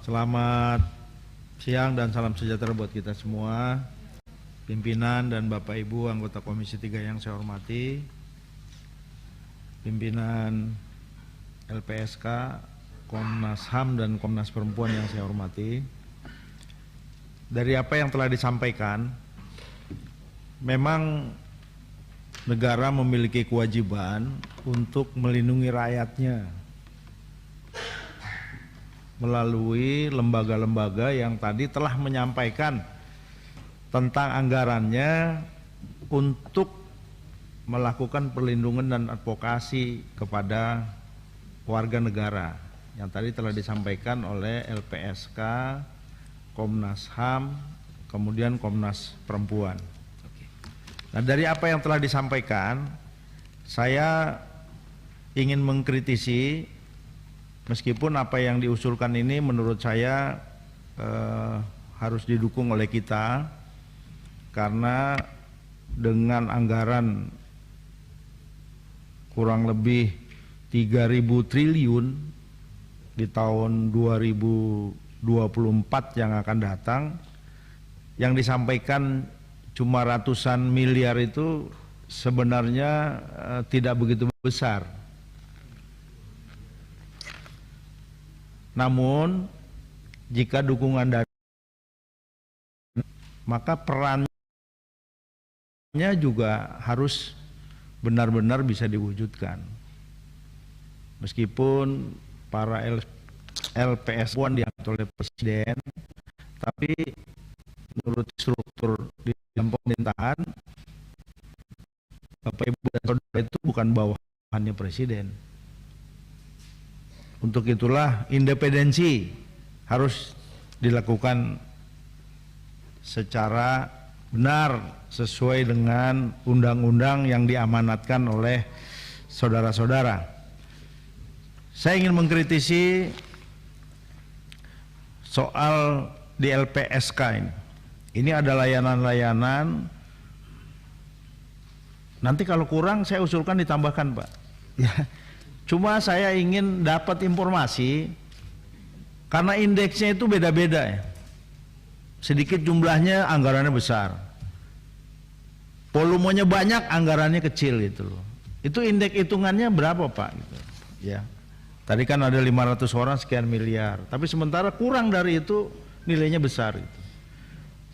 Selamat siang dan salam sejahtera buat kita semua, pimpinan dan Bapak Ibu anggota Komisi 3 yang saya hormati, pimpinan LPSK, Komnas HAM dan Komnas Perempuan yang saya hormati. Dari apa yang telah disampaikan, memang negara memiliki kewajiban untuk melindungi rakyatnya melalui lembaga-lembaga yang tadi telah menyampaikan tentang anggarannya untuk melakukan perlindungan dan advokasi kepada warga negara yang tadi telah disampaikan oleh LPSK, Komnas HAM, kemudian Komnas Perempuan. Nah, dari apa yang telah disampaikan, saya ingin mengkritisi, meskipun apa yang diusulkan ini menurut saya harus didukung oleh kita, karena dengan anggaran kurang lebih 3.000 triliun di tahun 2024 yang akan datang, yang disampaikan cuma ratusan miliar itu sebenarnya tidak begitu besar. Namun jika dukungan dari, maka perannya juga harus benar-benar bisa diwujudkan. Meskipun para LPS diatur oleh Presiden, tapi menurut struktur di dalam pemerintahan, Bapak Ibu dan Saudara itu bukan bawahannya Presiden. Untuk itulah independensi harus dilakukan secara benar sesuai dengan undang-undang yang diamanatkan oleh saudara-saudara. Saya ingin mengkritisi soal di LPSK ini. Ini ada layanan-layanan, nanti kalau kurang saya usulkan ditambahkan, Pak. Ya. Cuma saya ingin dapat informasi, karena indeksnya itu beda-beda ya. Sedikit jumlahnya anggarannya besar, volumenya banyak anggarannya kecil gitu loh. Itu indeks hitungannya berapa, Pak? Gitu. Ya. Tadi kan ada 500 orang sekian miliar, tapi sementara kurang dari itu nilainya besar gitu.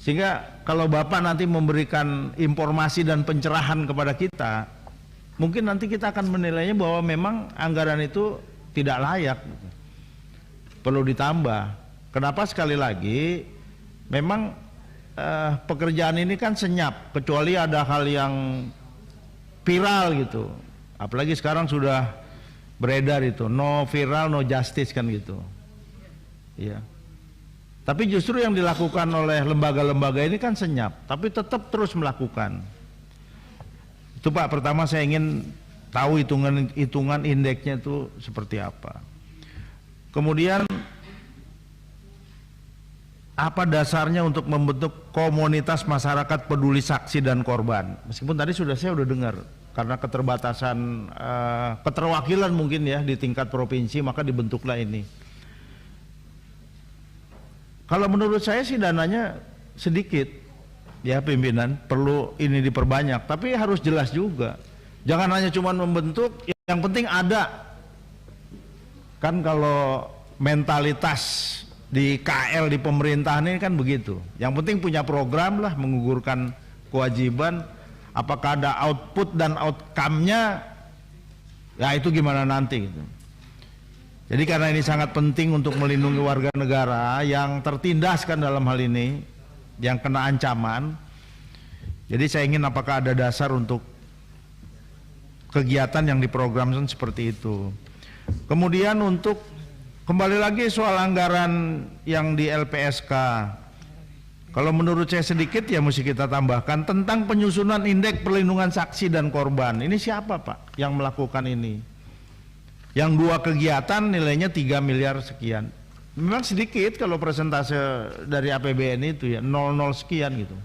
Sehingga kalau Bapak nanti memberikan informasi dan pencerahan kepada kita, mungkin nanti kita akan menilainya bahwa memang anggaran itu tidak layak, perlu ditambah. Kenapa? Sekali lagi, memang pekerjaan ini kan senyap, kecuali ada hal yang viral gitu. Apalagi sekarang sudah beredar itu, no viral, no justice kan gitu. Iya. Tapi justru yang dilakukan oleh lembaga-lembaga ini kan senyap, tapi tetap terus melakukan. Itu Pak, pertama saya ingin tahu hitungan indeksnya itu seperti apa. Kemudian apa dasarnya untuk membentuk komunitas masyarakat peduli saksi dan korban? Meskipun tadi saya sudah dengar, karena keterbatasan keterwakilan mungkin ya di tingkat provinsi, maka dibentuklah ini. Kalau menurut saya sih dananya sedikit. Ya pimpinan, perlu ini diperbanyak, tapi harus jelas juga. Jangan hanya cuma membentuk, yang penting ada. Kan kalau mentalitas di KL, di pemerintahan ini kan begitu. Yang penting punya program lah, mengugurkan kewajiban. Apakah ada output dan outcome-nya, ya itu gimana nanti gitu. Jadi karena ini sangat penting untuk melindungi warga negara yang tertindas kan dalam hal ini, yang kena ancaman. Jadi saya ingin apakah ada dasar untuk kegiatan yang diprogramkan seperti itu. Kemudian untuk kembali lagi soal anggaran yang di LPSK, kalau menurut saya sedikit ya mesti kita tambahkan tentang penyusunan indeks perlindungan saksi dan korban. Ini siapa Pak yang melakukan ini? Yang dua kegiatan nilainya 3 miliar sekian. Memang sedikit kalau persentase dari APBN itu ya 00 sekian gitu.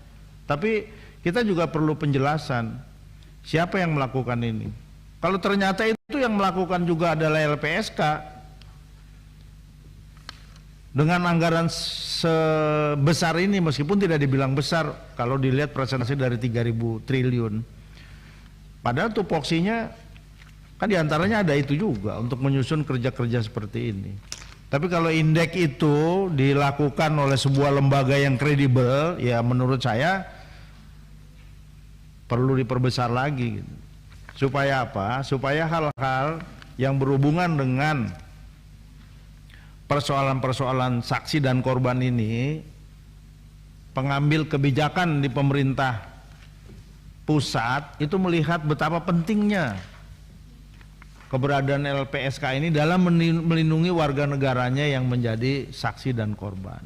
Tapi kita juga perlu penjelasan siapa yang melakukan ini. Kalau ternyata itu yang melakukan juga adalah LPSK, dengan anggaran sebesar ini, meskipun tidak dibilang besar kalau dilihat presentasi dari 3.000 triliun, padahal tupoksinya kan diantaranya ada itu juga untuk menyusun kerja-kerja seperti ini. Tapi kalau indeks itu dilakukan oleh sebuah lembaga yang kredibel, ya menurut saya perlu diperbesar lagi gitu. Supaya apa? Supaya hal-hal yang berhubungan dengan persoalan-persoalan saksi dan korban ini, pengambil kebijakan di pemerintah pusat itu melihat betapa pentingnya keberadaan LPSK ini dalam melindungi warga negaranya yang menjadi saksi dan korban.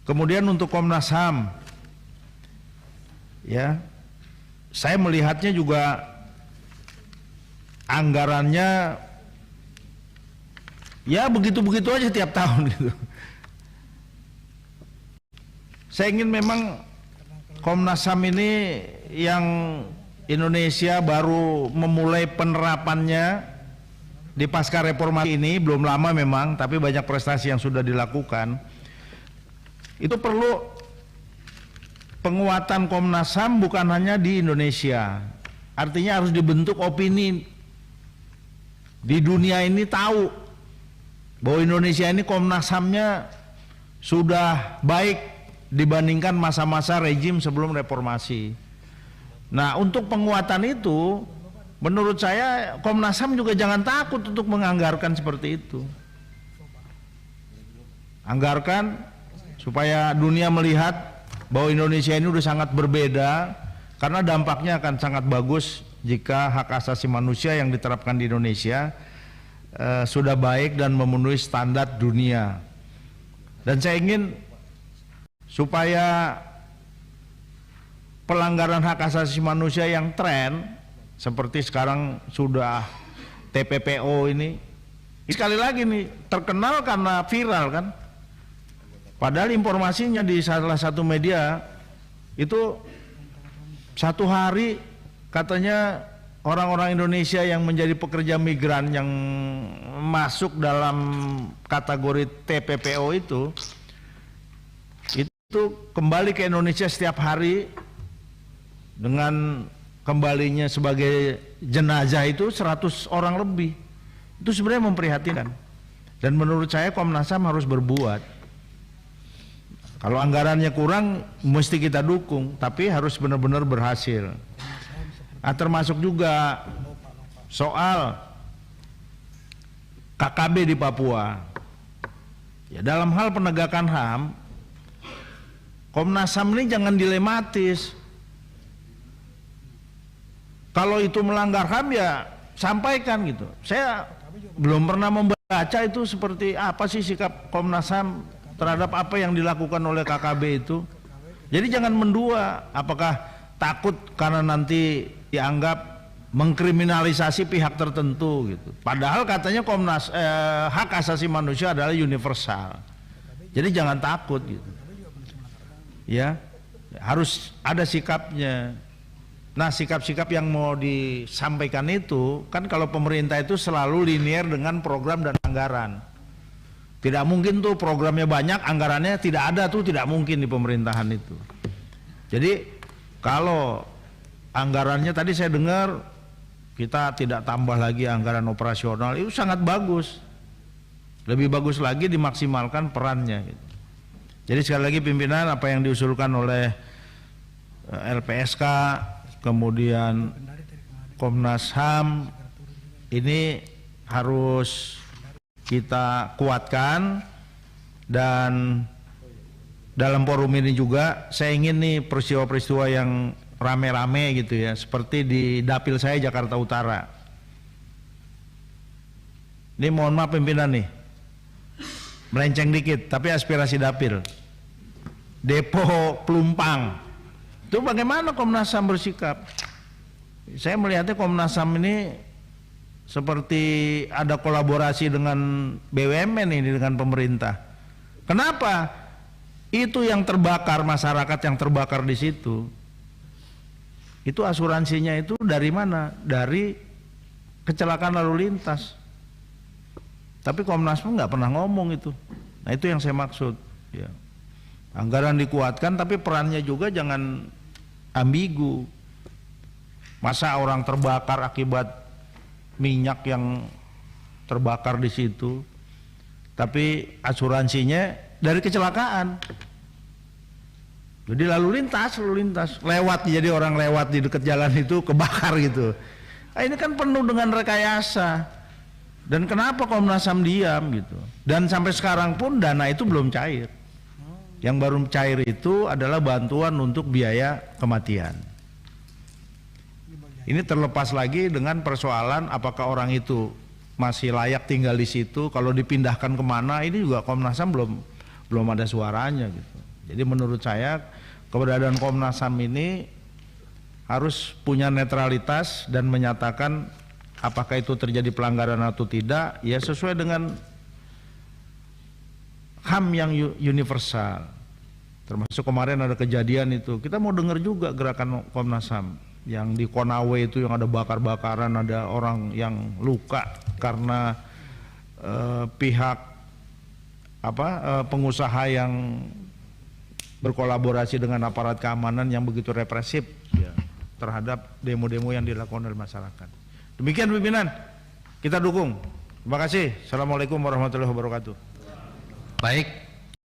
Kemudian untuk Komnas HAM, ya, saya melihatnya juga anggarannya ya begitu-begitu aja tiap tahun gitu. Saya ingin memang Komnas HAM ini yang Indonesia baru memulai penerapannya di pasca reformasi ini, belum lama memang, tapi banyak prestasi yang sudah dilakukan. Itu perlu penguatan Komnas HAM bukan hanya di Indonesia, artinya harus dibentuk opini di dunia ini tahu bahwa Indonesia ini Komnas HAM-nya sudah baik dibandingkan masa-masa rejim sebelum reformasi. Nah, untuk penguatan itu menurut saya Komnas HAM juga jangan takut untuk menganggarkan seperti itu. Anggarkan supaya dunia melihat bahwa Indonesia ini udah sangat berbeda, karena dampaknya akan sangat bagus jika hak asasi manusia yang diterapkan di Indonesia sudah baik dan memenuhi standar dunia. Dan saya ingin supaya pelanggaran hak asasi manusia yang tren seperti sekarang sudah TPPO ini sekali lagi nih terkenal karena viral kan, padahal informasinya di salah satu media itu satu hari katanya orang-orang Indonesia yang menjadi pekerja migran yang masuk dalam kategori TPPO itu kembali ke Indonesia setiap hari dengan kembalinya sebagai jenazah itu 100 orang lebih. Itu sebenarnya memprihatinkan. Dan menurut saya Komnas HAM harus berbuat. Kalau anggarannya kurang mesti kita dukung, tapi harus benar-benar berhasil. Termasuk juga soal KKB di Papua. Ya, dalam hal penegakan HAM, Komnas HAM ini jangan dilematis. Kalau itu melanggar HAM ya sampaikan gitu. Saya belum pernah membaca itu seperti apa sih sikap Komnas HAM terhadap apa yang dilakukan oleh KKB itu. Jadi jangan mendua, apakah takut karena nanti dianggap mengkriminalisasi pihak tertentu gitu. Padahal katanya hak asasi manusia adalah universal. Jadi jangan takut gitu. Ya, harus ada sikapnya. Nah, sikap-sikap yang mau disampaikan itu kan kalau pemerintah itu selalu linear dengan program dan anggaran. Tidak mungkin tuh programnya banyak, anggarannya tidak ada, tuh tidak mungkin di pemerintahan itu. Jadi kalau anggarannya tadi saya dengar kita tidak tambah lagi anggaran operasional, itu sangat bagus. Lebih bagus lagi dimaksimalkan perannya gitu. Jadi sekali lagi pimpinan, apa yang diusulkan oleh LPSK kemudian Komnas HAM ini harus kita kuatkan. Dan dalam forum ini juga saya ingin nih peristiwa-peristiwa yang rame-rame gitu ya, seperti di dapil saya Jakarta Utara. Ini mohon maaf pimpinan nih, melenceng dikit, tapi aspirasi dapil. Depo Pelumpang, itu bagaimana Komnas HAM bersikap? Saya melihatnya Komnas HAM ini seperti ada kolaborasi dengan BUMN ini, dengan pemerintah. Kenapa? Itu yang terbakar, masyarakat yang terbakar di situ, itu asuransinya itu dari mana? Dari kecelakaan lalu lintas. Tapi Komnas HAM nggak pernah ngomong itu. Nah itu yang saya maksud. Ya. Anggaran dikuatkan, tapi perannya juga jangan ambigu. Masa orang terbakar akibat minyak yang terbakar di situ, tapi asuransinya dari kecelakaan. Jadi lalu lintas, lewat, jadi orang lewat di dekat jalan itu kebakar gitu. Nah, ini kan penuh dengan rekayasa. Dan kenapa Komnas HAM diam gitu? Dan sampai sekarang pun dana itu belum cair. Yang baru cair itu adalah bantuan untuk biaya kematian. Ini terlepas lagi dengan persoalan apakah orang itu masih layak tinggal di situ. Kalau dipindahkan kemana, ini juga Komnas HAM belum ada suaranya gitu. Jadi menurut saya keberadaan Komnas HAM ini harus punya netralitas dan menyatakan apakah itu terjadi pelanggaran atau tidak, ya sesuai dengan HAM yang universal. Termasuk kemarin ada kejadian itu, kita mau dengar juga gerakan Komnas HAM yang di Konawe itu yang ada bakar-bakaran, ada orang yang luka karena pihak pengusaha yang berkolaborasi dengan aparat keamanan yang begitu represif ya, terhadap demo-demo yang dilakukan oleh masyarakat. Demikian pimpinan, kita dukung. Terima kasih. Assalamualaikum warahmatullahi wabarakatuh. Baik.